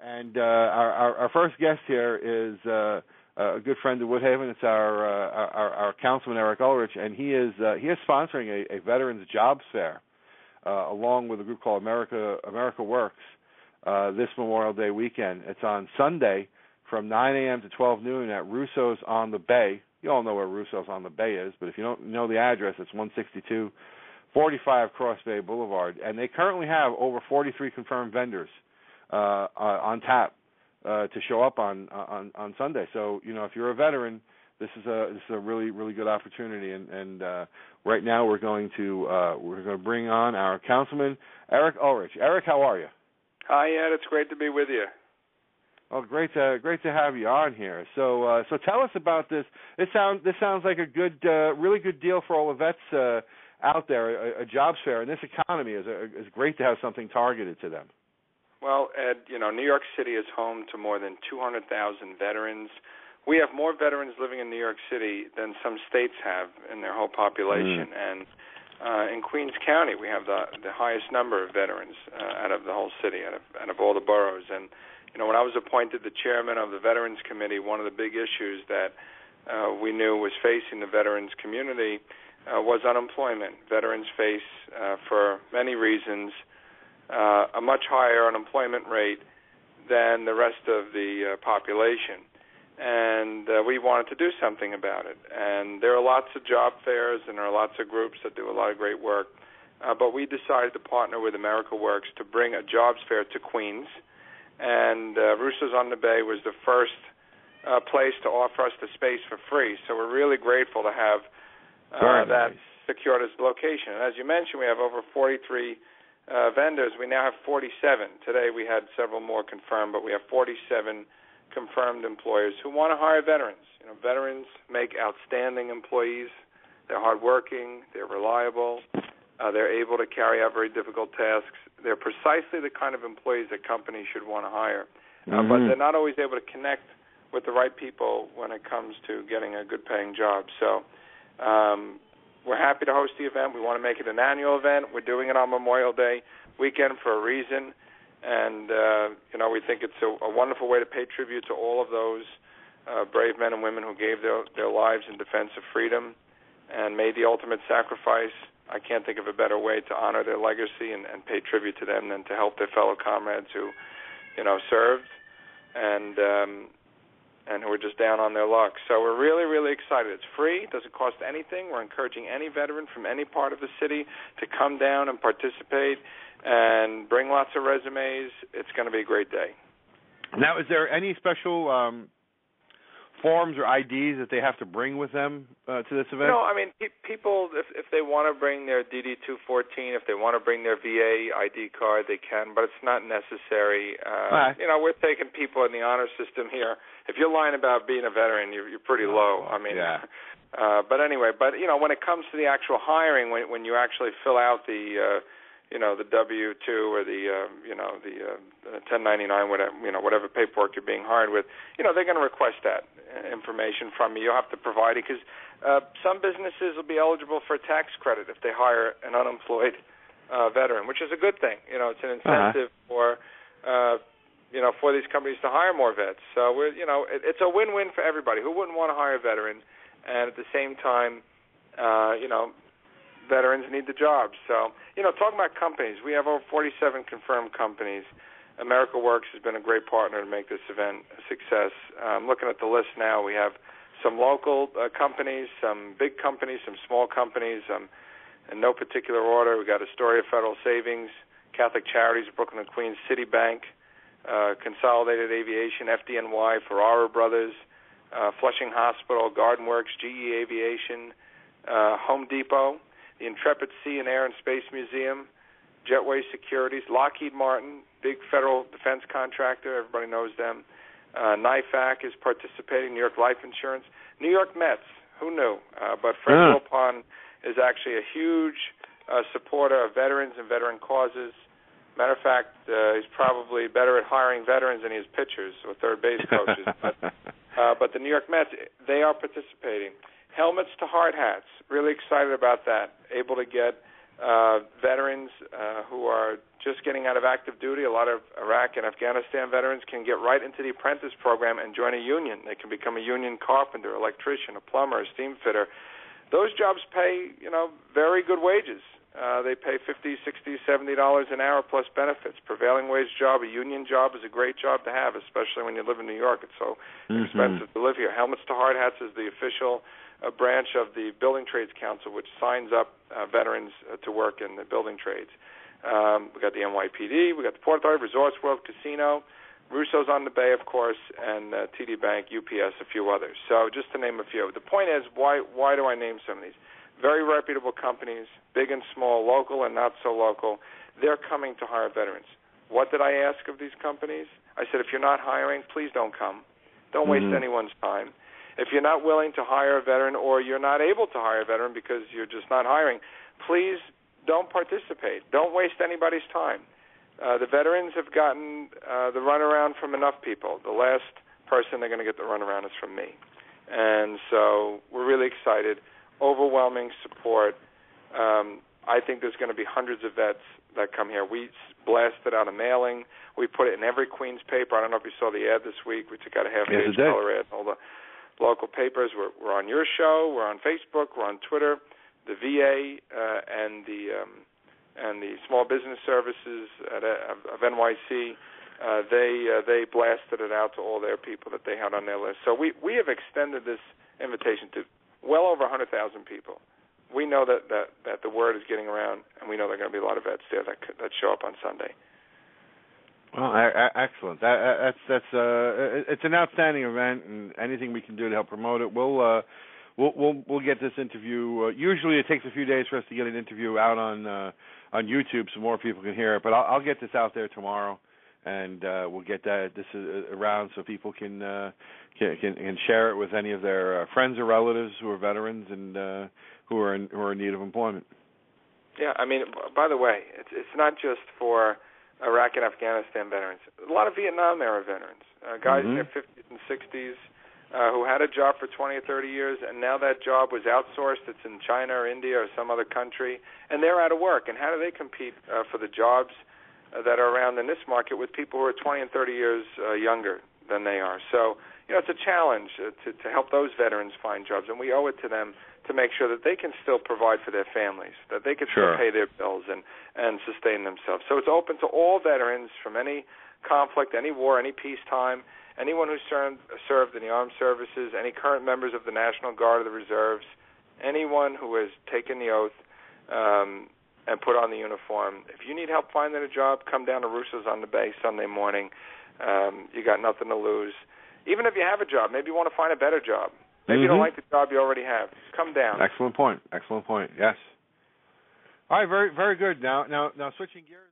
And our first guest here is a good friend of Woodhaven. It's our councilman, Eric Ulrich, and he is sponsoring a Veterans Jobs Fair along with a group called America Works this Memorial Day weekend. It's on Sunday from 9 a.m. to 12 noon at Russo's on the Bay. You all know where Russo's on the Bay is, but if you don't know the address, it's 16245 Cross Bay Boulevard. And they currently have over 43 confirmed vendors on tap to show up on Sunday. So if you're a veteran, this is a really good opportunity. And right now we're going to bring on our councilman Eric Ulrich. Eric, how are you? Hi, Ed. It's great to be with you. Oh, great to have you on here. So tell us about this. This sounds like a really good deal for all the vets out there. A jobs fair in this economy is great to have something targeted to them. Well, Ed, New York City is home to more than 200,000 veterans. We have more veterans living in New York City than some states have in their whole population. And in Queens County, we have the highest number of veterans out of the whole city, out of all the boroughs. And when I was appointed the chairman of the Veterans Committee, one of the big issues that we knew was facing the veterans community was unemployment. Veterans face, for many reasons, a much higher unemployment rate than the rest of the population. And we wanted to do something about it. And there are lots of job fairs and there are lots of groups that do a lot of great work. But we decided to partner with America Works to bring a jobs fair to Queens. And Russo's on the Bay was the first place to offer us the space for free. So we're really grateful to have that secured as location. And as you mentioned, we have over 43 vendors. We now have 47. Today we had several more confirmed, but we have 47 confirmed employers who want to hire veterans. Veterans make outstanding employees. They're hardworking. They're reliable. They're able to carry out very difficult tasks. They're precisely the kind of employees that companies should want to hire. But they're not always able to connect with the right people when it comes to getting a good-paying job. So we're happy to host the event. We want to make it an annual event. We're doing it on Memorial Day weekend for a reason. And, we think it's a wonderful way to pay tribute to all of those brave men and women who gave their lives in defense of freedom and made the ultimate sacrifice. I can't think of a better way to honor their legacy and pay tribute to them than to help their fellow comrades who, served and who are just down on their luck. So we're really, really excited. It's free. It doesn't cost anything. We're encouraging any veteran from any part of the city to come down and participate and bring lots of resumes. It's going to be a great day. Now, is there any special forms or IDs that they have to bring with them to this event? People, if they want to bring their DD-214, if they want to bring their VA ID card, they can, but it's not necessary. We're taking people in the honor system here. If you're lying about being a veteran, you're pretty low. But anyway, when it comes to the actual hiring, when you actually fill out the W-2 or the 1099, whatever paperwork you're being hired with, they're going to request that information from you. You'll have to provide it because some businesses will be eligible for a tax credit if they hire an unemployed veteran, which is a good thing. It's an incentive for these companies to hire more vets. So it's a win-win for everybody. Who wouldn't want to hire a veteran? And at the same time, veterans need the jobs. So, talking about companies, we have over 47 confirmed companies. America Works has been a great partner to make this event a success. Looking at the list now, we have some local companies, some big companies, some small companies, in no particular order. We've got Astoria Federal Savings, Catholic Charities of Brooklyn and Queens, Citibank, Consolidated Aviation, FDNY, Ferrara Brothers, Flushing Hospital, GardenWorks, GE Aviation, Home Depot, the Intrepid Sea and Air and Space Museum, Jetway Securities, Lockheed Martin, big federal defense contractor, everybody knows them. NIFAC is participating, New York Life Insurance. New York Mets, who knew? But Fred Wilpon is actually a huge supporter of veterans and veteran causes. Matter of fact, he's probably better at hiring veterans than he is pitchers or third base coaches. But the New York Mets, they are participating. Helmets to hard hats, really excited about that. Able to get veterans who are just getting out of active duty. A lot of Iraq and Afghanistan veterans can get right into the apprentice program and join a union. They can become a union carpenter, electrician, a plumber, a steam fitter. Those jobs pay, very good wages. They pay $50, $60, $70 an hour plus benefits. Prevailing wage job, a union job is a great job to have, especially when you live in New York. It's so expensive to live here. Helmets to Hard Hats is the official branch of the Building Trades Council, which signs up veterans to work in the building trades. We got the NYPD, we got the Port Authority, Resorts World, Casino, Russo's on the Bay, of course, and TD Bank, UPS, a few others. So just to name a few. The point is, why do I name some of these? Very reputable companies, big and small, local and not so local. They're coming to hire veterans. What did I ask of these companies? I said, if you're not hiring, please don't come. Don't waste anyone's time. If you're not willing to hire a veteran or you're not able to hire a veteran because you're just not hiring, please don't participate. Don't waste anybody's time. The veterans have gotten the runaround from enough people. The last person they're going to get the runaround is from me. And so we're really excited. Overwhelming support. I think there's going to be hundreds of vets that come here. We blasted out a mailing. We put it in every Queens paper. I don't know if you saw the ad this week. We took out a half-page color ad in all the local papers. We're on your show. We're on Facebook. We're on Twitter. The VA and the Small Business Services of NYC, they blasted it out to all their people that they had on their list. So we have extended this invitation to well over 100,000 people. We know that the word is getting around, and we know there are going to be a lot of vets there that show up on Sunday. Well, excellent. It's an outstanding event, and anything we can do to help promote it, we'll get this interview. Usually, it takes a few days for us to get an interview out on YouTube, so more people can hear it. But I'll get this out there tomorrow, and we'll get this around so people can share it with any of their friends or relatives who are veterans and who are in need of employment. Yeah, I mean, by the way, it's not just for Iraq and Afghanistan veterans. A lot of Vietnam era veterans, guys in their 50s and 60s who had a job for 20 or 30 years, and now that job was outsourced. It's in China or India or some other country, and they're out of work. And how do they compete for the jobs that are around in this market with people who are 20 and 30 years younger than they are? So, it's a challenge to help those veterans find jobs, and we owe it to them to make sure that they can still provide for their families, that they can still pay their bills and sustain themselves. So it's open to all veterans from any conflict, any war, any peacetime, anyone who served in the armed services, any current members of the National Guard or the Reserves, anyone who has taken the oath and put on the uniform. If you need help finding a job, come down to Russo's on the Bay Sunday morning. You got nothing to lose. Even if you have a job, maybe you want to find a better job. Maybe you don't like the job you already have. Come down. Excellent point. Yes. All right, very, very good. Now switching gears.